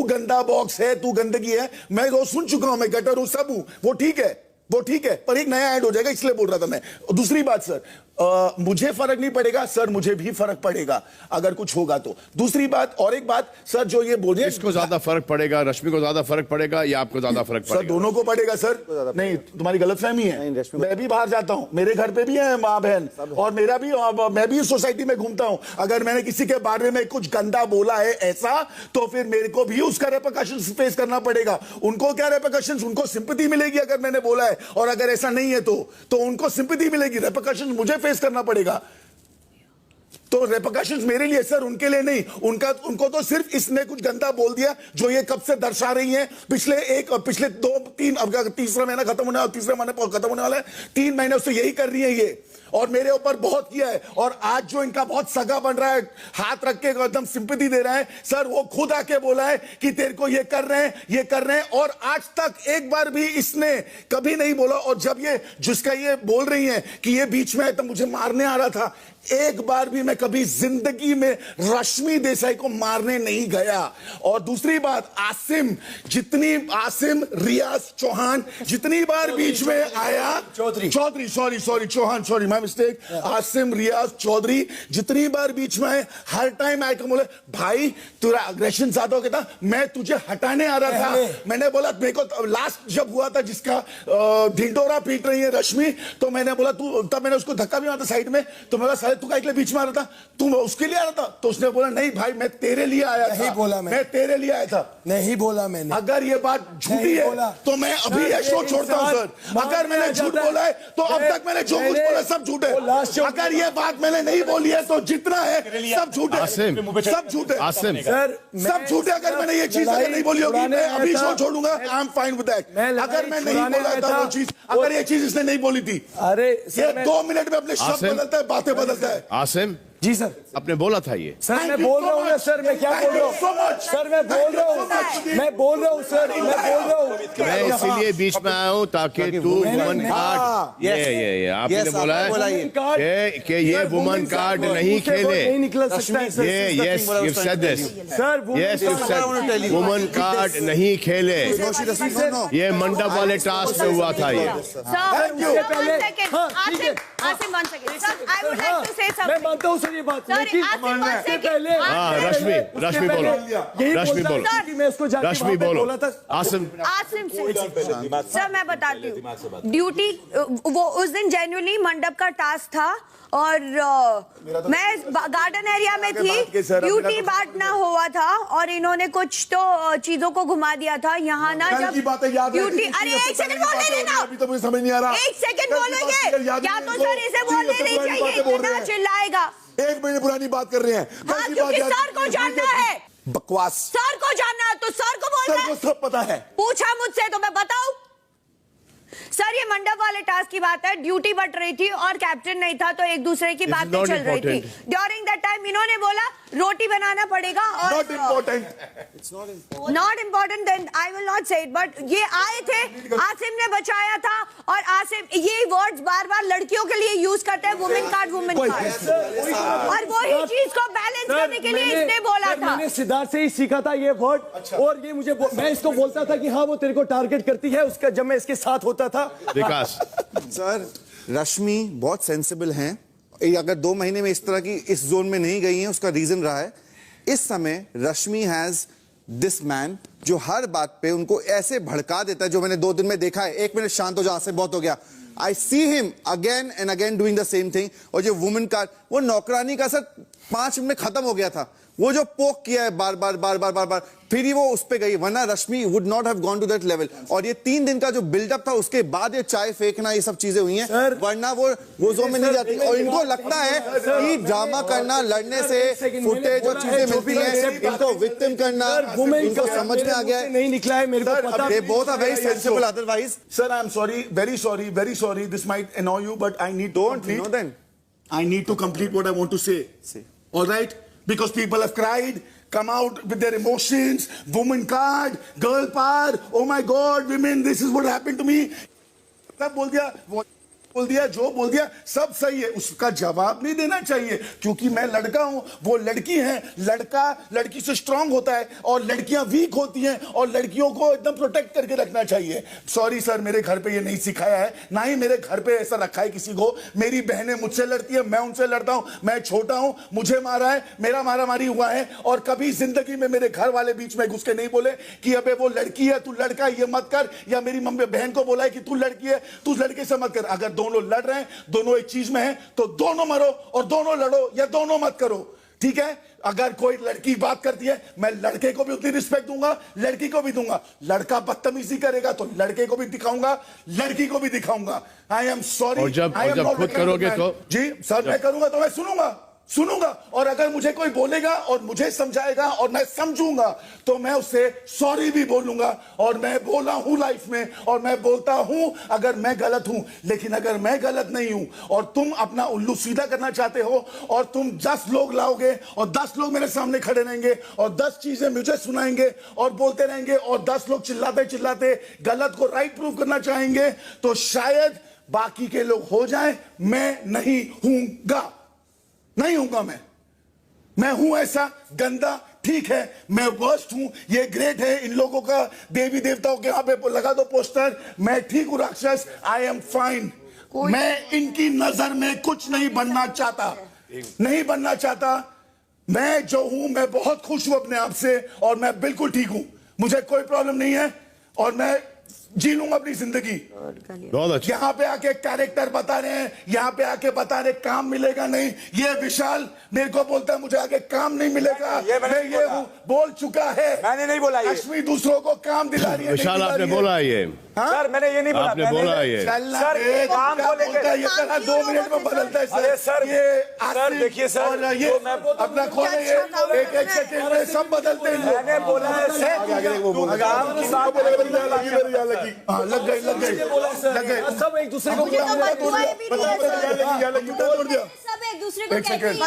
गंदा बॉक्स है, तू गंदगी है, मैं वो सुन चुका हूं, मैं गटर हूं, सब हूं, वो ठीक है, वो ठीक है, पर एक नया ऐड हो जाएगा इसलिए बोल रहा था मैं। दूसरी बात सर, मुझे फर्क नहीं पड़ेगा सर, मुझे भी फर्क पड़ेगा अगर कुछ होगा तो। दूसरी बात, और एक बात सर, जो ये बोलिए, इसको ज्यादा फर्क पड़ेगा, रश्मि को ज्यादा फर्क पड़ेगा या आपको ज्यादा फर्क पड़ेगा? सर दोनों को पड़ेगा सर। नहीं, तुम्हारी गलतफहमी है। मैं भी बाहर जाता हूं, मेरे घर पे भी है माँ बहन, और मेरा भी, मैं भी सोसाइटी में घूमता हूं। अगर मैंने किसी के बारे में कुछ गंदा बोला है ऐसा, तो फिर मेरे को भी उसका रेपरकशंस फेस करना पड़ेगा। उनको क्या रेपरकशंस? उनको सिंपैथी मिलेगी अगर मैंने बोला है, और अगर ऐसा नहीं है तो उनको सिंपैथी मिलेगी, रेपरकशंस मुझे फेस करना पड़ेगा। तो रेपरकशंस मेरे लिए सर, उनके लिए नहीं। उनको तो सिर्फ इसने कुछ गंदा बोल दिया, जो ये कब से दर्शा रही हैं, पिछले 2-3, अब तीसरा महीना खत्म होने वाला, तीसरा महीना खत्म होने वाला है, 3 महीने से यही कर रही है ये, और मेरे ऊपर बहुत किया है। और आज जो इनका बहुत सगा बन रहा है, हाथ रख के एकदम सिंपैथी दे रहा है सर, वो खुद आके बोला है कि तेरे को ये कर रहे हैं, ये कर रहे हैं, और आज तक एक बार भी इसने कभी नहीं बोला। और जब ये जिसका ये बोल रही है कि ये बीच में तो मुझे मारने आ रहा था, एक बार भी मैं कभी जिंदगी में रश्मि देसाई को मारने नहीं गया। और दूसरी बात, आसिम रियाज चौहान जितनी बार बीच में आया, Chaudhary sorry Chauhan, sorry my mistake, Asim Riyaz Chaudhary जितनी बार बीच में आए, हर टाइम आए तो बोले भाई तेरा अग्रेशन ज्यादा हो गया था, मैं तुझे हटाने आ रहा था। मैंने बोला, मेरे को लास्ट जब हुआ था जिसका ढिंडोरा पीट रही है रश्मि, तो मैंने बोला तू, तब मैंने उसको धक्का भी मारा था साइड में, तो मैं तू का बीच में आ रहा था, तू उसके लिए आ रहा था? तो उसने बोला नहीं भाई, मैं तेरे लिए आया था। नहीं बोला मैं तेरे लिए आया था। नहीं बोला मैंने। अगर ये बात झूठी है तो मैं अभी ये शो छोड़ता हूं सर। अगर मैंने झूठ बोला है तो अब तक मैंने जो कुछ बोला सब झूठ है। अगर ये बात मैंने नहीं बोली है तो जितना है सब झूठ है, सब झूठ है सर, सब झूठ है। अगर मैंने ये चीज अगर नहीं बोली होगी, मैं अभी शो छोड़ूंगा। I am fine with that. अगर मैं नहीं बोला था वो चीज, अगर ये चीज इसने नहीं बोली थी, अरे ये 2 मिनट में अपने शब्द बदलता है, बातें बदलता है। आसिम जी सर, आपने बोला था ये सर मैं बोल रहा हूँ ना सर, मैं क्या बोल रहा हूँ सर, मैं बोल रहा हूँ सर, मैं बोल रहा हूँ। मैं इसीलिए बीच में आया हूँ ताकि तू वुमन कार्ड, ये आपने बोला है कि ये वुमन कार्ड नहीं खेले, नहीं निकल सकता है sir. Yes you said this sir, yes you said woman card नहीं खेले, ये मंडप वाले टास्क में हुआ था ये। मैं मानता हूँ सर ये बात, लेकिन से पहले रश्मि बोलो, रश्मि बोलो। आसिम सर मैं बताती हूँ, ड्यूटी वो उस दिन जेन्युइनली मंडप का टास्क था, और मैं गार्डन एरिया में थी, ड्यूटी बांटना हुआ था, और इन्होंने कुछ तो चीजों को घुमा दिया था यहाँ ना, जब ड्यूटी, अरे एक सेकंड बोलने देना, अभी तो मुझे समझ नहीं आ रहा, एक सेकंड बोलोगे क्या? तो सर इसे बोलने नहीं चाहिए, इतना चिल्लाएगा। 1 महीने पुरानी बात कर रहे हैं। हाँ, क्योंकि सर को जानना है, बकवास, सर को जानना है तो सर को बोलना है। सर को सब पता है, पूछा मुझसे तो मैं बताऊं। सर ये मंडप वाले टास्क की बात है, ड्यूटी बट रही थी और कैप्टन नहीं था, तो एक दूसरे की बातें चल रही थी। ड्यूरिंग दैट टाइम इन्होंने बोला रोटी बनाना पड़ेगा, और not important, then I will not say it, but ये आए थे, आसिम ने बचाया था, और आसिम ये वर्ड्स बार बार लड़कियों के लिए यूज करते हैं, वुमेन कार्ड, और वही चीज को बैलेंस करने के लिए इसने बोला था। मैंने सिद्धार्थ से ही सीखा था ये वर्ड, और ये मुझे मैं इसको बोलता था कि हाँ वो तेरे को टारगेट करती है, उसका जब मैं इसके साथ होता था। विकास सर, रश्मि बहुत सेंसिबल हैं, अगर 2 महीने में इस तरह की इस जोन में नहीं गई हैं, उसका रीजन रहा है इस समय रश्मि हैज दिस मैन जो हर बात पे उनको ऐसे भड़का देता है, जो मैंने 2 दिन में देखा है। 1 मिनट शांत हो जाओ, से बहुत हो गया। I see him again and again doing the same thing. और जो वुमेन कार्ड, वो नौकरानी का सर 5 मिनट में खत्म हो गया था, वो जो पोक किया है बार बार, फिर ही वो उस पे गई, वरना Rashmi would not have gone to that level. और ये 3 दिन का जो बिल्डअप था, उसके बाद ये चाय फेंकना, ये सब चीजें हुई हैं, वरना वो जोन में नहीं जाती। और इनको लगता है कि ड्रामा करना, लड़ने से फुटेज जो चीजें मिलती हैं, इनको विक्टिम करना, इनको समझ में आ गया है। नहीं निकला है मेरे को पता। They both are very sensible otherwise. Sir, I am sorry, very sorry. This might annoy you, but I need to complete. Know then. I need to complete what I want to say. All right? Because people have cried, come out with their emotions, woman card, girl power, oh my God, women, this is what happened to me. सब बोल दिया, बोल दिया, जो बोल दिया सब सही है, उसका जवाब नहीं देना चाहिए क्योंकि मैं लड़का हूं, वो लड़की है। लड़का लड़की से स्ट्रांग होता है और लड़कियां वीक होती हैं और लड़कियों को एकदम प्रोटेक्ट करके रखना चाहिए। सॉरी सर, मेरे घर पे ये नहीं सिखाया है, ना ही मेरे घर पे ऐसा रखा है किसी को। मेरी बहनें मुझसे लड़ती है, मैं उनसे लड़ता हूं, मैं छोटा हूं, मुझे मारा है, मेरा मारामारी हुआ है और कभी जिंदगी में मेरे घर वाले बीच में घुस के नहीं बोले कि अबे वो लड़की है, तू लड़का है, ये मत कर। या मेरी मम्मी बहन को बोला है कि तू लड़की है, तू लड़के से मत कर। अगर दोनों लड़ रहे हैं, दोनों एक चीज में हैं, तो दोनों मरो और दोनों लड़ो या दोनों मत करो, ठीक है। अगर कोई लड़की बात करती है, मैं लड़के को भी उतनी रिस्पेक्ट दूंगा, लड़की को भी दूंगा। लड़का बदतमीजी करेगा तो लड़के को भी दिखाऊंगा, लड़की को भी दिखाऊंगा। I am sorry. और जब खुद करोगे तो जी सर, मैं करूंगा तो मैं सुनूंगा और अगर मुझे कोई बोलेगा और मुझे समझाएगा और मैं समझूंगा तो मैं उससे सॉरी भी बोलूंगा। और मैं बोला हूं लाइफ में और मैं बोलता हूं अगर मैं गलत हूं, लेकिन अगर मैं गलत नहीं हूं और तुम अपना उल्लू सीधा करना चाहते हो और तुम 10 लोग लाओगे और 10 लोग मेरे सामने खड़े रहेंगे और 10 चीजें मुझे सुनाएंगे और बोलते रहेंगे और 10 लोग चिल्लाते चिल्लाते गलत को राइट प्रूव करना चाहेंगे, तो शायद बाकी के लोग हो जाएं, मैं नहीं हूंगा। मैं हूं ऐसा गंदा, ठीक है। मैं वर्स्ट हूं, ये ग्रेट है। इन लोगों का देवी देवताओं के यहां पे लगा दो पोस्टर, मैं ठीक हूं राक्षस, आई एम फाइन। मैं इनकी नजर में कुछ नहीं बनना चाहता, मैं जो हूं, मैं बहुत खुश हूं अपने आप से और मैं बिल्कुल ठीक हूं, मुझे कोई प्रॉब्लम नहीं है और मैं जी लूंगा अपनी जिंदगी। यहाँ पे आके कैरेक्टर बता रहे हैं, यहाँ पे आके बता रहे काम मिलेगा नहीं। ये विशाल मेरे को बोलता है मुझे आगे काम नहीं मिलेगा, मैं ये हूँ, बोल चुका है। मैंने नहीं बोला ये। रश्मि दूसरों को काम दिला रही है। विशाल आपने बोला ये, सर मैंने ये नहीं बोला। आपने बोला ये सर काम को लेकर ये तरह 2 मिनट में बदलता है अरे सर, ये सर देखिए सर, और ये अपना खोले, ये एक सेकंड में सब बदलते हैं। मैंने बोला है सर, काम की बात लग गई सब एक दूसरे को सब एक दूसरे को एक सेकंड।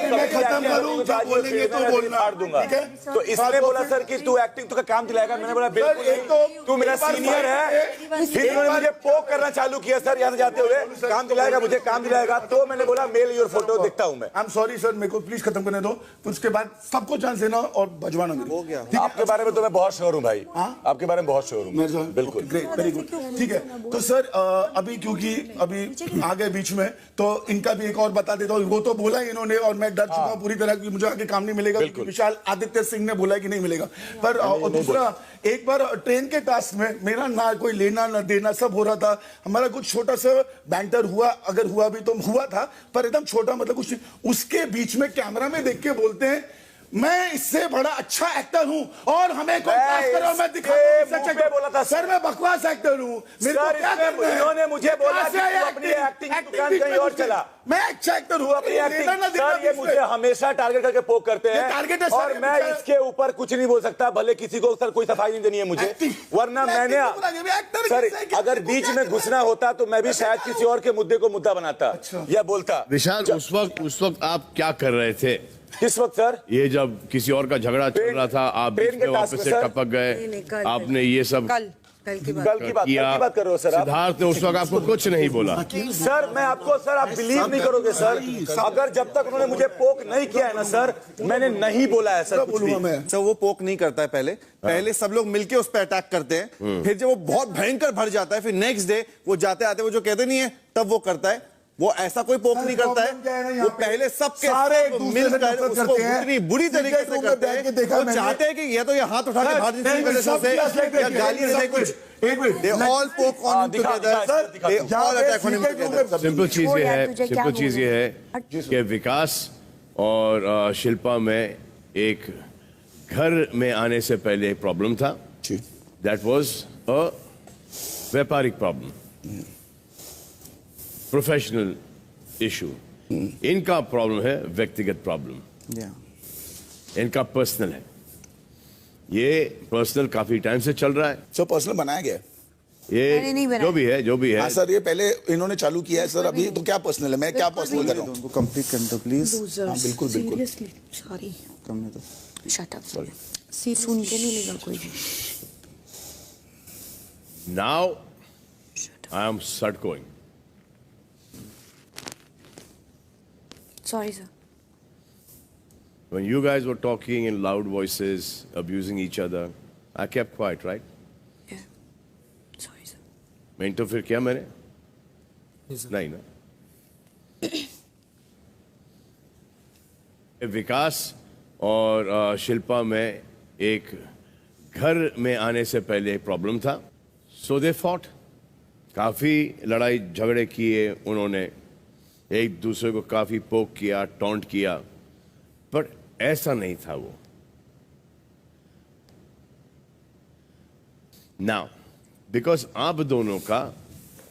मैं खत्म करूं तो बोलेंगे तो बोलना, दूंगा। ठीक है। तो इसने बोला सर कि तू एक्टिंग तो का काम दिलाएगा, मैंने बोला बिल्कुल नहीं, तू मेरा सीनियर है। फिर इन्होंने मुझे पोक करना चालू किया सर, यहाँ से जाते हुए काम दिलाएगा, मुझे काम दिलाएगा, तो मैंने बोला मेल योर फोटो देखता हूँ मैं। आई एम सॉरी सर, मेरे को प्लीज खत्म करने दो, फिर उसके बाद सबको चांस देना और भजवाना हो गया। आपके बारे में तो मैं बहुत श्योर हूँ भाई, आपके बारे में बहुत श्योर हूँ, बिल्कुल। ग्रेट, वेरी गुड, ठीक है। तो सर अभी क्योंकि अभी आगे बीच में तो इनका भी एक और बता देता हूँ। वो तो बोला ही इन्होंने और मैं डर चुका हूँ पूरी तरह कि मुझे आगे काम नहीं मिलेगा, विशाल आदित्य सिंह ने बोला कि नहीं मिलेगा। पर और दूसरा, एक बार ट्रेन के टास्क में मेरा ना कोई लेना ना देना सब हो रहा था, हमारा कुछ छोटा सा बैंटर हुआ, अगर हुआ भी तो हुआ था, पर एकदम छोटा, मतलब कुछ। उसके बीच में कैमरा में देख के बोलते हैं मैं इससे बड़ा अच्छा एक्टर हूं और हमें कोई पास करो, मैं दिखाऊंगा बोला था सर, मैं बकवास एक्टर हूं, मेरे को क्या करना है? इन्होंने मुझे बोला कि तू अपनी एक्टिंग की दुकान कहीं और चला। मैं अच्छा एक्टर हूं, अपनी एक्टिंग सर ये मुझे हमेशा टारगेट करके पोक करते हैं, टारगेट है और मैं इसके ऊपर कुछ नहीं बोल सकता, भले किसी को सर कोई सफाई नहीं देनी है मुझे, वरना मैंने सर अगर बीच में घुसना होता तो मैं भी शायद किसी और के मुद्दे को मुद्दा बनाता या बोलता। विशाल उस वक्त आप क्या कर रहे थे? किस वक्त सर? ये जब किसी और का झगड़ा चल रहा था, आप बीच में वापस से टपक गए, आपने ये सब कल की बात कर रहे हो सर आप? सिद्धार्थ ने उस वक्त आपको कुछ नहीं बोला। सर मैं आपको, सर आप बिलीव नहीं करोगे सर, अगर जब तक उन्होंने मुझे पोक नहीं किया है ना सर, मैंने नहीं बोला है सर कुछ भी। सर वो पोक नहीं करता है, पहले सब लोग मिलके उस पर अटैक करते हैं, फिर जब वो बहुत भयंकर भर जाता है, फिर नेक्स्ट डे वो जाते आते वो जो कहते नहीं है तब वो करता है। वो ऐसा कोई पोक नहीं करता है, वो पहले सबके सारे मिलकर उसको इतनी बुरी तरीके से करते हैं, वो चाहते हैं कि ये तो ये हाथ उठा के बाहर निकले या गाली दे कुछ। They all poke on him together. They all attack on him together. Simple चीज ये है कि विकास और शिल्पा में एक घर में आने से पहले एक प्रॉब्लम था, दैट वाज अ व्यापारिक प्रॉब्लम, प्रोफेशनल इशू। इनका प्रॉब्लम है व्यक्तिगत प्रॉब्लम, इनका पर्सनल है। ये पर्सनल काफी टाइम से चल रहा है, सर पर्सनल बनाया गया है ये जो भी है हाँ सर, ये पहले इन्होंने चालू किया है सर, अभी तो क्या पर्सनल है, मैं क्या पर्सनल कर रहा हूँ? उनको कंप्लीट करने दो प्लीज। बिल्कुल बिल्कुल, सॉरी, करने दो। शट अप, सुन के नहीं लेगा कोई भी। Now I am start going. Sorry, sir. When you guys were talking in loud voices, abusing each other, I kept quiet, right? Yeah. Sorry, sir. मैं इंटरफेयर किया मैंने? नहीं ना? विकास और शिल्पा में एक घर में आने से पहले एक प्रॉब्लम था, सो दे फॉट. काफी लड़ाई झगड़े किए उन्होंने, एक दूसरे को काफी पोक किया, टॉन्ट किया, पर ऐसा नहीं था वो. नाउ बिकॉज आप दोनों का,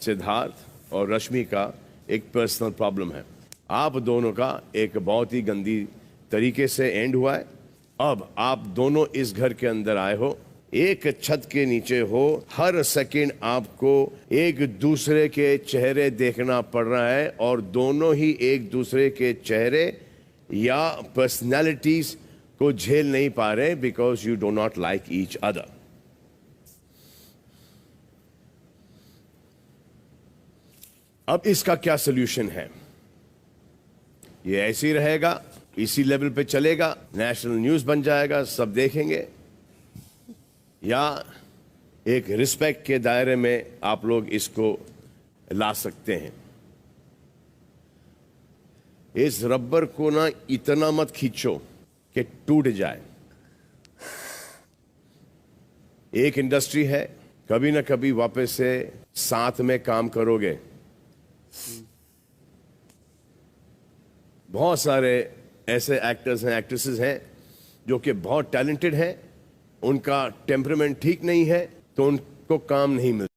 सिद्धार्थ और रश्मि का एक पर्सनल प्रॉब्लम है, आप दोनों का एक बहुत ही गंदी तरीके से एंड हुआ है. अब आप दोनों इस घर के अंदर आए हो, एक छत के नीचे हो, हर सेकंड आपको एक दूसरे के चेहरे देखना पड़ रहा है और दोनों ही एक दूसरे के चेहरे या पर्सनालिटीज को झेल नहीं पा रहे because you do not like each other. अब इसका क्या सोल्यूशन है? ये ऐसे ही रहेगा, इसी लेवल पे चलेगा, नेशनल न्यूज बन जाएगा, सब देखेंगे, या एक रिस्पेक्ट के दायरे में आप लोग इसको ला सकते हैं? इस रबर को ना इतना मत खींचो कि टूट जाए. एक इंडस्ट्री है, कभी ना कभी वापस से साथ में काम करोगे. बहुत सारे ऐसे एक्टर्स हैं, एक्ट्रेसेस हैं जो कि बहुत टैलेंटेड हैं, उनका टेम्परामेंट ठीक नहीं है तो उनको काम नहीं मिलता.